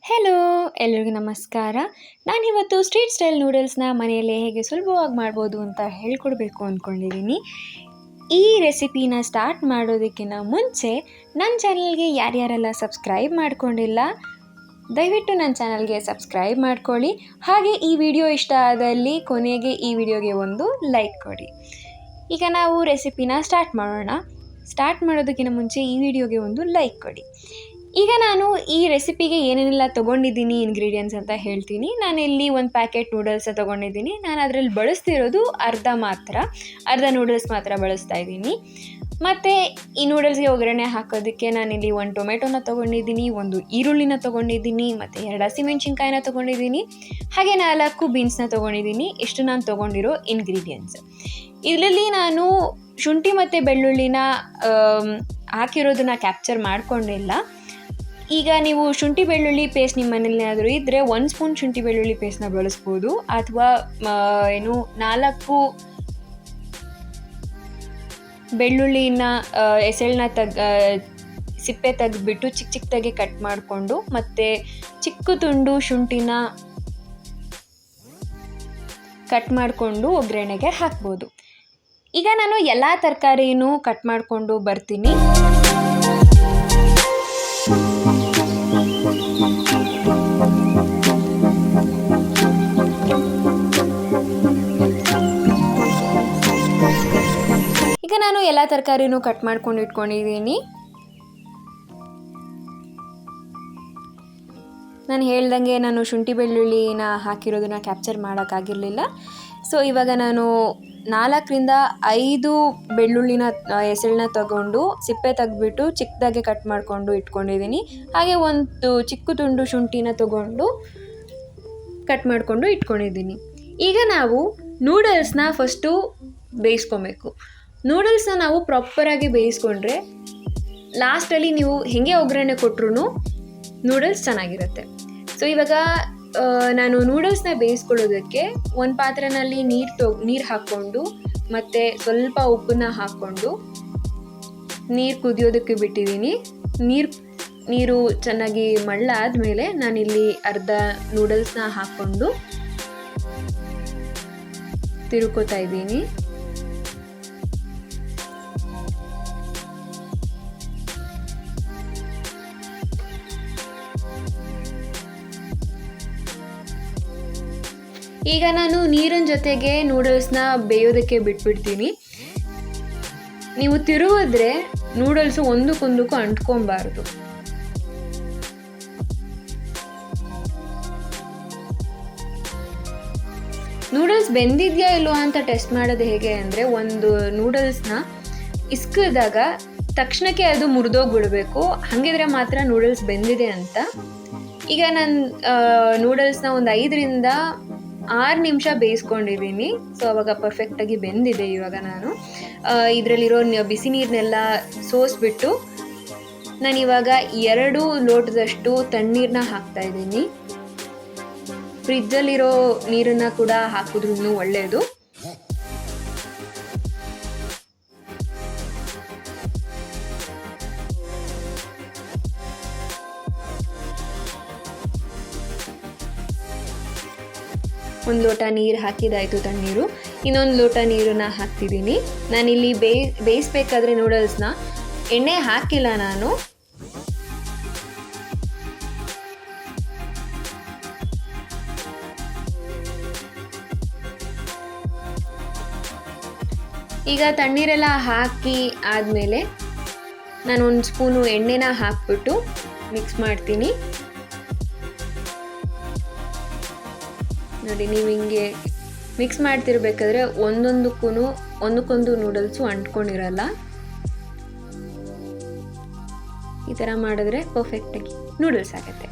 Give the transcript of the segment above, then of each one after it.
Hello ಎಲ್ರಿಗೂ ನಮಸ್ಕಾರ. ನಾನಿವತ್ತು ಸ್ಟ್ರೀಟ್ ಸ್ಟೈಲ್ ನೂಡಲ್ಸ್ನ ಮನೆಯಲ್ಲೇ ಹೇಗೆ ಸುಲಭವಾಗಿ ಮಾಡ್ಬೋದು ಅಂತ ಹೇಳ್ಕೊಡ್ಬೇಕು ಅಂದ್ಕೊಂಡಿದ್ದೀನಿ. ಈ ರೆಸಿಪಿನ ಸ್ಟಾರ್ಟ್ ಮಾಡೋದಕ್ಕಿಂತ ಮುಂಚೆ ನನ್ನ ಚಾನಲ್ಗೆ ಯಾರ್ಯಾರೆಲ್ಲ ಸಬ್ಸ್ಕ್ರೈಬ್ ಮಾಡ್ಕೊಂಡಿಲ್ಲ ದಯವಿಟ್ಟು ನನ್ನ ಚಾನಲ್ಗೆ ಸಬ್ಸ್ಕ್ರೈಬ್ ಮಾಡ್ಕೊಳ್ಳಿ. ಹಾಗೆ ಈ ವಿಡಿಯೋ ಇಷ್ಟ ಆದಲ್ಲಿ ಕೊನೆಗೆ ಈ ವಿಡಿಯೋಗೆ ಒಂದು ಲೈಕ್ ಕೊಡಿ. ಈಗ ನಾವು ರೆಸಿಪಿನ ಸ್ಟಾರ್ಟ್ ಮಾಡೋಣ. ಸ್ಟಾರ್ಟ್ ಮಾಡೋದಕ್ಕಿಂತ ಮುಂಚೆ ಈ ವಿಡಿಯೋಗೆ ಒಂದು ಲೈಕ್ ಕೊಡಿ. ಈಗ ನಾನು ಈ ರೆಸಿಪಿಗೆ ಏನೇನೆಲ್ಲ ತೊಗೊಂಡಿದ್ದೀನಿ ಇಂಗ್ರೀಡಿಯೆಂಟ್ಸ್ ಅಂತ ಹೇಳ್ತೀನಿ. ನಾನಿಲ್ಲಿ ಒಂದು ಪ್ಯಾಕೆಟ್ ನೂಡಲ್ಸ್ ತೊಗೊಂಡಿದ್ದೀನಿ. ನಾನು ಅದರಲ್ಲಿ ಬಳಸ್ತಿರೋದು ಅರ್ಧ ನೂಡಲ್ಸ್ ಮಾತ್ರ ಬಳಸ್ತಾ ಇದ್ದೀನಿ. ಮತ್ತು ಈ ನೂಡಲ್ಸ್ಗೆ ಒಗ್ಗರಣೆ ಹಾಕೋದಕ್ಕೆ ನಾನಿಲ್ಲಿ ಒಂದು ಟೊಮೆಟೊನ ತೊಗೊಂಡಿದ್ದೀನಿ, ಒಂದು ಈರುಳ್ಳಿನ ತೊಗೊಂಡಿದ್ದೀನಿ, ಮತ್ತು 2 ಹಸಿಮೆಣ್ಸಿನ್ಕಾಯಿನ ತೊಗೊಂಡಿದ್ದೀನಿ, ಹಾಗೆ 4 ಬೀನ್ಸ್ನ ತೊಗೊಂಡಿದ್ದೀನಿ. ಇಷ್ಟು ನಾನು ತೊಗೊಂಡಿರೋ ಇಂಗ್ರೀಡಿಯೆಂಟ್ಸ್. ಇದರಲ್ಲಿ ನಾನು ಶುಂಠಿ ಮತ್ತು ಬೆಳ್ಳುಳ್ಳಿನ ಹಾಕಿರೋದನ್ನ ಕ್ಯಾಪ್ಚರ್ ಮಾಡ್ಕೊಂಡಿಲ್ಲ. ಈಗ ನೀವು ಶುಂಠಿ ಬೆಳ್ಳುಳ್ಳಿ ಪೇಸ್ಟ್ ನಿಮ್ಮ ಮನೇಲಿ ಏನಾದರೂ ಇದ್ದರೆ 1 ಸ್ಪೂನ್ ಶುಂಠಿ ಬೆಳ್ಳುಳ್ಳಿ ಪೇಸ್ಟ್ನ ಬಳಸ್ಬೋದು, ಅಥವಾ 4 ಬೆಳ್ಳುಳ್ಳಿನ ಎಸಳನ್ನ ಸಿಪ್ಪೆ ತೆಗೆದ್ಬಿಟ್ಟು ಚಿಕ್ಕದಾಗಿ ಕಟ್ ಮಾಡಿಕೊಂಡು, ಮತ್ತು ಚಿಕ್ಕ ತುಂಡು ಶುಂಠಿನ ಕಟ್ ಮಾಡಿಕೊಂಡು ಒಗ್ಗರಣೆಗೆ ಹಾಕ್ಬೋದು. ಈಗ ನಾನು ಎಲ್ಲ ತರಕಾರಿನೂ ಕಟ್ ಮಾಡಿಕೊಂಡು ಬರ್ತೀನಿ. ಈಗ ನಾನು ಎಲ್ಲ ತರಕಾರಿನೂ ಕಟ್ ಮಾಡ್ಕೊಂಡು ಇಟ್ಕೊಂಡಿದ್ದೀನಿ. ನಾನು ಹೇಳ್ದಂಗೆ ನಾನು ಶುಂಠಿ ಬೆಳ್ಳುಳ್ಳಿನ ಹಾಕಿರೋದನ್ನ ಕ್ಯಾಪ್ಚರ್ ಮಾಡೋಕ್ಕಾಗಿರಲಿಲ್ಲ. ಸೊ ಇವಾಗ ನಾನು 4-5 ಬೆಳ್ಳುಳ್ಳಿನ ಎಸಳನ್ನ ತಗೊಂಡು ಸಿಪ್ಪೆ ತೆಗೆದ್ಬಿಟ್ಟು ಚಿಕ್ಕದಾಗಿ ಕಟ್ ಮಾಡಿಕೊಂಡು ಇಟ್ಕೊಂಡಿದ್ದೀನಿ. ಹಾಗೆ ಒಂದು ಚಿಕ್ಕ ತುಂಡು ಶುಂಠಿನ ತಗೊಂಡು ಕಟ್ ಮಾಡಿಕೊಂಡು ಇಟ್ಕೊಂಡಿದ್ದೀನಿ. ಈಗ ನಾವು ನೂಡಲ್ಸ್ನ ಫಸ್ಟು ಬೇಯಿಸ್ಕೊಬೇಕು. ನೂಡಲ್ಸ್ನ ನಾವು ಪ್ರಾಪರಾಗಿ ಬೇಯಿಸ್ಕೊಂಡ್ರೆ ಲಾಸ್ಟಲ್ಲಿ ನೀವು ಹೇಗೆ ಒಗ್ಗರಣೆ ಕೊಟ್ರೂ ನೂಡಲ್ಸ್ ಚೆನ್ನಾಗಿರುತ್ತೆ. ಸೊ ಇವಾಗ ನಾನು ನೂಡಲ್ಸ್ನ ಬೇಯಿಸ್ಕೊಳ್ಳೋದಕ್ಕೆ ಒಂದು ಪಾತ್ರೆಯಲ್ಲಿ ನೀರು ಹಾಕ್ಕೊಂಡು, ಮತ್ತು ಸ್ವಲ್ಪ ಉಪ್ಪನ್ನ ಹಾಕ್ಕೊಂಡು ನೀರು ಕುದಿಯೋದಕ್ಕೆ ಬಿಟ್ಟಿದ್ದೀನಿ. ನೀರು ಚೆನ್ನಾಗಿ ಮಳ್ಳಾದಮೇಲೆ ನಾನಿಲ್ಲಿ ಅರ್ಧ ನೂಡಲ್ಸ್ನ ಹಾಕ್ಕೊಂಡು ತಿರುಕೋತಾ ಇದ್ದೀನಿ. ಈಗ ನಾನು ನೀರಿನ ಜೊತೆಗೆ ನೂಡಲ್ಸ್ನ ಬೇಯೋದಕ್ಕೆ ಬಿಟ್ಬಿಡ್ತೀನಿ. ನೀವು ತಿರುಗಿದ್ರೆ ನೂಡಲ್ಸು ಒಂದಕ್ಕೊಂದಕ್ಕೂ ಅಂಟ್ಕೊಬಾರ್ದು. ನೂಡಲ್ಸ್ ಬೆಂದಿದೆಯಾ ಇಲ್ವಾ ಅಂತ ಟೆಸ್ಟ್ ಮಾಡೋದು ಹೇಗೆ ಅಂದರೆ, ಒಂದು ನೂಡಲ್ಸ್ನ ಇಸ್ಕಿದಾಗ ತಕ್ಷಣಕ್ಕೆ ಅದು ಮುರಿದೋಗ್ಬಿಡ್ಬೇಕು, ಹಾಗಿದ್ರೆ ಮಾತ್ರ ನೂಡಲ್ಸ್ ಬೆಂದಿದೆ ಅಂತ. ಈಗ ನಾನು ನೂಡಲ್ಸ್ನ ಒಂದು 5-6 ನಿಮಿಷ ಬೇಯಿಸ್ಕೊಂಡಿದ್ದೀನಿ. ಸೊ ಅವಾಗ ಪರ್ಫೆಕ್ಟಾಗಿ ಬೆಂದಿದೆ. ಇವಾಗ ನಾನು ಇದರಲ್ಲಿರೋ ಬಿಸಿ ನೀರನ್ನೆಲ್ಲ ಸೋಸ್ಬಿಟ್ಟು ನಾನಿವಾಗ 2 ಲೋಟದಷ್ಟು ತಣ್ಣೀರನ್ನ ಹಾಕ್ತಾಯಿದ್ದೀನಿ. ಫ್ರಿಜ್ಜಲ್ಲಿರೋ ನೀರನ್ನು ಕೂಡ ಹಾಕಿದ್ರೂ ಒಳ್ಳೆಯದು. ಒಂದು ಲೋಟ ನೀರು ಹಾಕಿದಾಯಿತು ತಣ್ಣೀರು. ಇನ್ನೊಂದು ಲೋಟ ನೀರನ್ನು ಹಾಕ್ತಿದ್ದೀನಿ. ನಾನಿಲ್ಲಿ ಬೇಯಿಸ್ಬೇಕಾದ್ರೆ ನೂಡಲ್ಸ್ನ ಎಣ್ಣೆ ಹಾಕಿಲ್ಲ ನಾನು. ಈಗ ತಣ್ಣೀರೆಲ್ಲ ಹಾಕಿ ಆದಮೇಲೆ ನಾನು 1 ಸ್ಪೂನು ಎಣ್ಣೆನ ಹಾಕ್ಬಿಟ್ಟು ಮಿಕ್ಸ್ ಮಾಡ್ತೀನಿ. ನೋಡಿ, ನೀವು ಹಿಂಗೆ ಮಿಕ್ಸ್ ಮಾಡ್ತಿರ್ಬೇಕಾದ್ರೆ ಒಂದಕ್ಕೊಂದು ನೂಡಲ್ಸು ಅಂಟ್ಕೊಂಡಿರಲ್ಲ. ಈ ಥರ ಮಾಡಿದ್ರೆ ಪರ್ಫೆಕ್ಟಾಗಿ ನೂಡಲ್ಸ್ ಆಗುತ್ತೆ.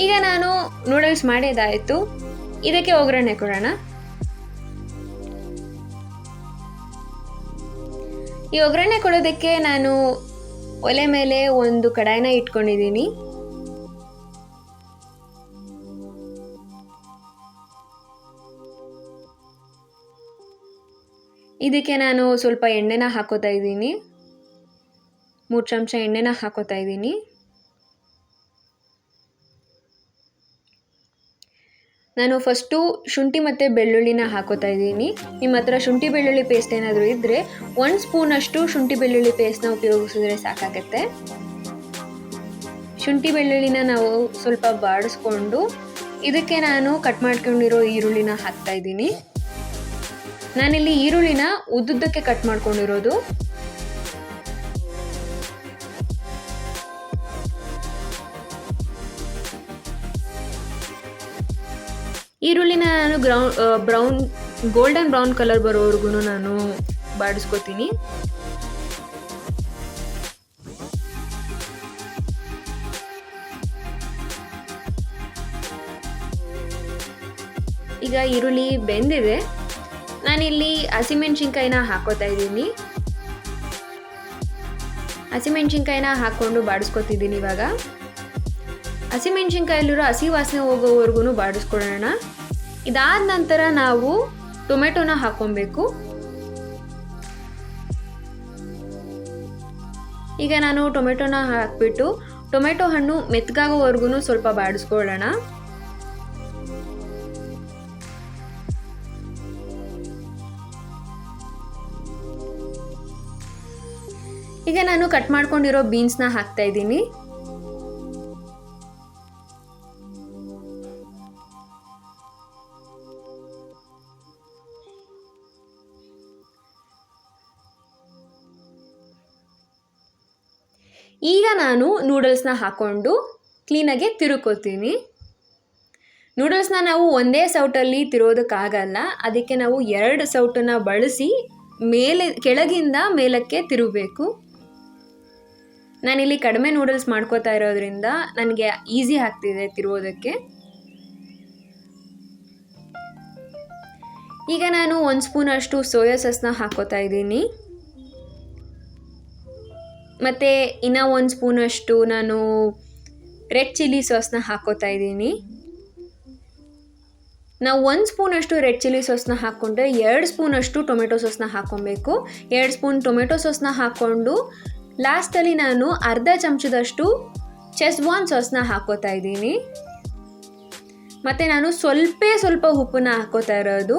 ಈಗ ನಾನು ನೂಡಲ್ಸ್ ಮಾಡಿದ್ದಾಯಿತು. ಇದಕ್ಕೆ ಒಗ್ಗರಣೆ ಕೊಡೋಣ. ಈ ಒಗ್ಗರಣೆ ಕೊಡೋದಕ್ಕೆ ನಾನು ಒಲೆ ಮೇಲೆ ಒಂದು ಕಡಾಯಿನ ಇಟ್ಕೊಂಡಿದ್ದೀನಿ. ಇದಕ್ಕೆ ನಾನು ಸ್ವಲ್ಪ ಎಣ್ಣೆನ ಹಾಕೋತಾ ಇದ್ದೀನಿ. 3 ಚಮಚ ಎಣ್ಣೆನ ಹಾಕೋತಾ ಇದ್ದೀನಿ. ನಾನು ಫಸ್ಟು ಶುಂಠಿ ಮತ್ತು ಬೆಳ್ಳುಳ್ಳಿನ ಹಾಕೋತಾ ಇದ್ದೀನಿ. ನಿಮ್ಮ ಹತ್ರ ಶುಂಠಿ ಬೆಳ್ಳುಳ್ಳಿ ಪೇಸ್ಟ್ ಏನಾದರೂ ಇದ್ದರೆ 1 ಸ್ಪೂನಷ್ಟು ಶುಂಠಿ ಬೆಳ್ಳುಳ್ಳಿ ಪೇಸ್ಟ್ನ ಉಪಯೋಗಿಸಿದ್ರೆ ಸಾಕಾಗತ್ತೆ. ಶುಂಠಿ ಬೆಳ್ಳುಳ್ಳಿನ ನಾವು ಸ್ವಲ್ಪ ಬಾಡಿಸ್ಕೊಂಡು ಇದಕ್ಕೆ ನಾನು ಕಟ್ ಮಾಡ್ಕೊಂಡಿರೋ ಈರುಳ್ಳಿನ ಹಾಕ್ತಾ ಇದ್ದೀನಿ. ನಾನಿಲ್ಲಿ ಈರುಳ್ಳಿನ ಉದ್ದುದ್ದಕ್ಕೆ ಕಟ್ ಮಾಡ್ಕೊಂಡಿರೋದು. ಈರುಳ್ಳಿನ ನಾನು ಗೋಲ್ಡನ್ ಬ್ರೌನ್ ಕಲರ್ ಬರೋವರೆಗೂ ನಾನು ಬಾಡಿಸ್ಕೊತೀನಿ. ಈಗ ಈರುಳ್ಳಿ ಬೆಂದಿದೆ. ನಾನಿಲ್ಲಿ ಹಸಿಮೆಣ್ಸಿನ್ಕಾಯಿನ ಹಾಕೋತಾ ಇದ್ದೀನಿ. ಹಸಿಮೆಣ್ಸಿನ್ಕಾಯಿನ ಹಾಕ್ಕೊಂಡು ಬಾಡಿಸ್ಕೊತಿದ್ದೀನಿ. ಇವಾಗ ಹಸಿಮೆಣ್ಸಿನ್ಕಾಯಲ್ಲಿರೋ ಹಸಿ ವಾಸನೆ ಹೋಗೋವರೆಗೂ ಬಾಡಿಸ್ಕೊಳ್ಳೋಣ. ಇದಾದ ನಂತರ ನಾವು ಟೊಮೆಟೊನ ಹಾಕ್ಕೊಬೇಕು. ಈಗ ನಾನು ಟೊಮೆಟೊನ ಹಾಕ್ಬಿಟ್ಟು ಟೊಮೆಟೊ ಹಣ್ಣು ಮೆತ್ತಗಾಗೋವರೆಗೂ ಸ್ವಲ್ಪ ಬಾಡಿಸ್ಕೊಳ್ಳೋಣ. ಈಗ ನಾನು ಕಟ್ ಮಾಡ್ಕೊಂಡಿರೋ ಬೀನ್ಸ್ನ ಹಾಕ್ತಾ ಇದ್ದೀನಿ. ಈಗ ನಾನು ನೂಡಲ್ಸ್ನ ಹಾಕ್ಕೊಂಡು ಕ್ಲೀನಾಗಿ ತಿರುಕೋತೀನಿ. ನೂಡಲ್ಸ್ನ ನಾವು ಒಂದೇ ಸೌಟಲ್ಲಿ ತಿರೋದಕ್ಕಾಗಲ್ಲ, ಅದಕ್ಕೆ ನಾವು 2 ಸೌಟನ್ನು ಬಳಸಿ ಕೆಳಗಿಂದ ಮೇಲಕ್ಕೆ ತಿರುಗಬೇಕು. ನಾನಿಲ್ಲಿ ಕಡಿಮೆ ನೂಡಲ್ಸ್ ಮಾಡ್ಕೋತಾ ಇರೋದ್ರಿಂದ ನನಗೆ ಈಸಿ ಆಗ್ತಿದೆ ತಿರುವುದಕ್ಕೆ. ಈಗ ನಾನು 1 ಸ್ಪೂನಷ್ಟು ಸೋಯಾ ಸಾಸ್ನ ಹಾಕೋತಾ ಇದ್ದೀನಿ. ಮತ್ತು ಇನ್ನೂ 1 ಸ್ಪೂನಷ್ಟು ನಾನು ರೆಡ್ ಚಿಲ್ಲಿ ಸಾಸ್ನ ಹಾಕೋತಾ ಇದ್ದೀನಿ. ನಾವು 1 ಸ್ಪೂನಷ್ಟು ರೆಡ್ ಚಿಲ್ಲಿ ಸಾಸ್ನ ಹಾಕ್ಕೊಂಡ್ರೆ 2 ಸ್ಪೂನಷ್ಟು ಟೊಮೆಟೊ ಸಾಸ್ನ ಹಾಕ್ಕೊಬೇಕು. 2 ಸ್ಪೂನ್ ಟೊಮೆಟೊ ಸಾಸ್ನ ಹಾಕ್ಕೊಂಡು ಲಾಸ್ಟಲ್ಲಿ ನಾನು ಅರ್ಧ ಚಮಚದಷ್ಟು ಚೆಸ್ವಾನ್ ಸಾಸ್ನ ಹಾಕೋತಾ ಇದ್ದೀನಿ. ಮತ್ತು ನಾನು ಸ್ವಲ್ಪ ಉಪ್ಪನ್ನ ಹಾಕೋತಾ ಇರೋದು.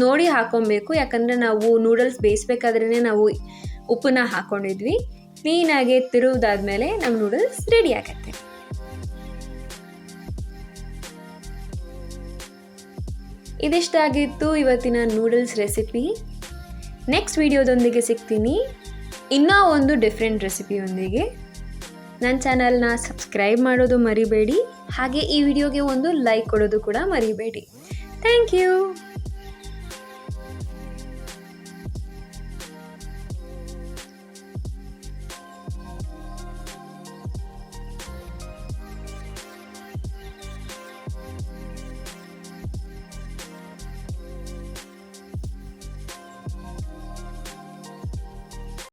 ನೋಡಿ ಹಾಕ್ಕೊಬೇಕು, ಯಾಕಂದರೆ ನಾವು ನೂಡಲ್ಸ್ ಬೇಯಿಸ್ಬೇಕಾದ್ರೇ ನಾವು ಉಪ್ಪನ್ನ ಹಾಕ್ಕೊಂಡಿದ್ವಿ. ಕ್ಲೀನಾಗಿ ತಿರುವುದಾದ್ಮೇಲೆ ನಮ್ಮ ನೂಡಲ್ಸ್ ರೆಡಿ ಆಗುತ್ತೆ. ಇದಿಷ್ಟಾಗಿತ್ತು ಇವತ್ತಿನ ನೂಡಲ್ಸ್ ರೆಸಿಪಿ. ನೆಕ್ಸ್ಟ್ ವಿಡಿಯೋದೊಂದಿಗೆ ಸಿಗ್ತೀನಿ ಇನ್ನೂ ಒಂದು ಡಿಫ್ರೆಂಟ್ ರೆಸಿಪಿಯೊಂದಿಗೆ. ನನ್ನ ಚಾನಲ್ನ ಸಬ್ಸ್ಕ್ರೈಬ್ ಮಾಡೋದು ಮರಿಬೇಡಿ. ಹಾಗೆ ಈ ವಿಡಿಯೋಗೆ ಒಂದು ಲೈಕ್ ಕೊಡೋದು ಕೂಡ ಮರಿಬೇಡಿ. Thank you.